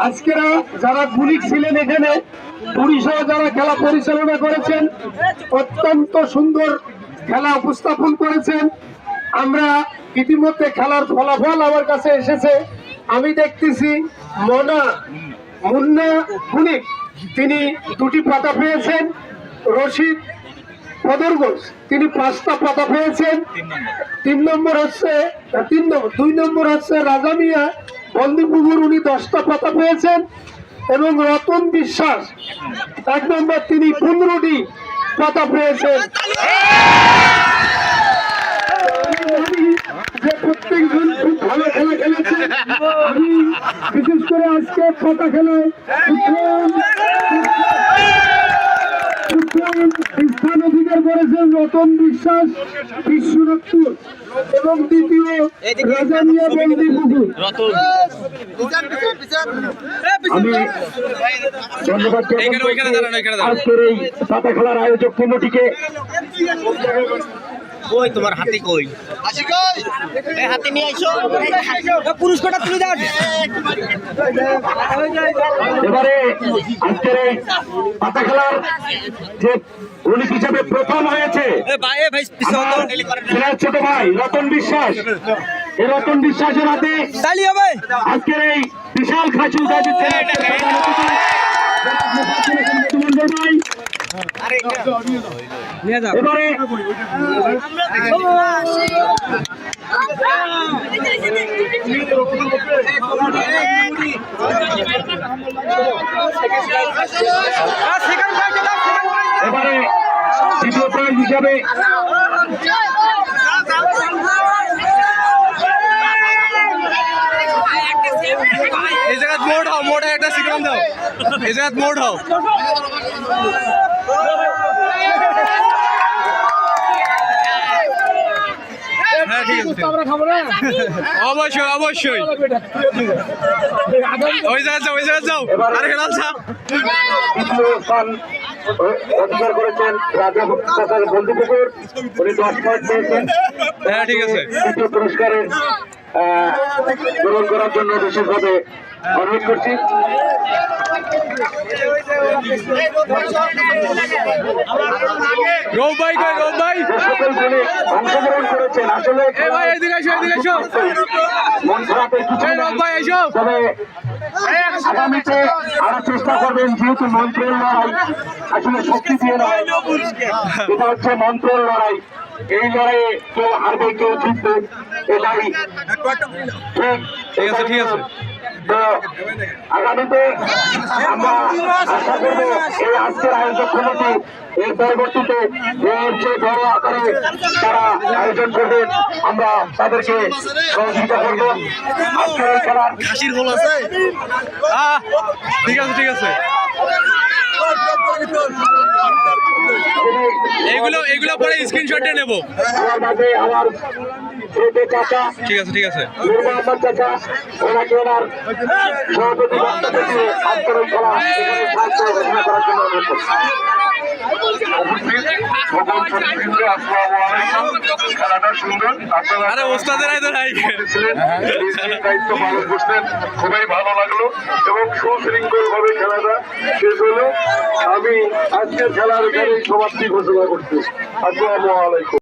আজকেরা যারা গুলিক ছিলেন এখানে পুলিশও যারা খেলা পরিচালনা করেছেন অত্যন্ত সুন্দর খেলা উপস্থাপন করেছেন। আমরা ইতিমধ্যে খেলার ফলাফল আমার কাছে এসেছে। আমি দেখতেছি মুন্না গুলিক তিনি 2টি পাতা পেয়েছেন, রশিদ পদরগোস তিনি 5টা পাতা পেয়েছেন। 2 নম্বর হচ্ছে রাজা মিয়া বন্দিপুকুর, উনি 10টা পাতা পেয়েছেন এবং রতন বিশ্বাস 1 নম্বর তিনি 15টি পাতা পেয়েছেন। যে প্রত্যেকজন খুব ভালো খেলা খেলেছে। আমি বিশেষ করে আজকে পাতা খেলায় স্থান অধিকার করেছেন রতন বিশ্বাস বিশ্বনাথপুর এবং দ্বিতীয় রাজা মিয়া বন্দিপুকুর। আমি ধন্যবাদ আজকের এই পাতা খেলার আয়োজক কমিটিকে। কই তোমার হাতি কই? এই হাতি নিয়ে আইছো, পুরস্কারটা তুলে দাও। এবারে আজকের এই পাতা খেলার যে গুলিক হিসেবে প্রথম হয়েছে ছোট ভাই রতন বিশ্বাস। এই রতন বিশ্বাসের হাতে আজকের এই বিশাল খাঁচু এবারে এবারে দ্বিতীয় প্রাইজ হিসাবে এই জায়গায় মোড় একটা সিগ্নাল দাও। এই জায়গায় মোড় হও। হ্যাঁ ঠিক আছে, অবশ্যই অবশ্যই ওই জায়গায় যাও আরে খেলাল যা। অধিকার করেছেন রাজা বন্দিপুকুর, উনি 10 পয়েন্ট পেয়েছেন। হ্যাঁ ঠিক আছে, দ্বিতীয় পুরস্কারের গ্রহণ করার জন্য বিশেষভাবে অনুরোধ করছি। অংশগ্রহণ করেছেন আসলে মন খারাপের কিছু, তবে আগামীতে আরো চেষ্টা করবেন, যেহেতু মন্ত্রের লড়াই আসলে শক্তি দিয়ে নয়, এটা হচ্ছে মন্ত্রের লড়াই। এই লড়াইয়ে কেউ হারবে কেউ জিতবে, এটাই ঠিক আছে ঠিক আছে। তো আগামীতে আমরা আশা করবো এই আজকের আয়োজক কমিটি এর পরবর্তীতে এর যে বড় আকারে তারা আয়োজন করবেন, আমরা তাদেরকে সহযোগিতা করবো। আজকের এই খেলার ঠিক আছে ঠিক আছে, এগুলো পরে স্ক্রিনশটে নেব। আমার চাচা, ঠিক আছে ঠিক আছে, আমার চাচা ওনাকে ওনার সহযোগী বক্তব্য দিয়ে আজকের এই খেলা ঘোষণা করার জন্য অনুরোধ করছি। আরে ওস্তাদের দায়িত্ব পালন করছেন, খুবই ভালো লাগলো এবং সুশৃঙ্খল ভাবে খেলাটা শেষ হলো। আমি আজকের খেলার এখানে সমাপ্তি ঘোষণা করছি। আসসালামু আলাইকুম।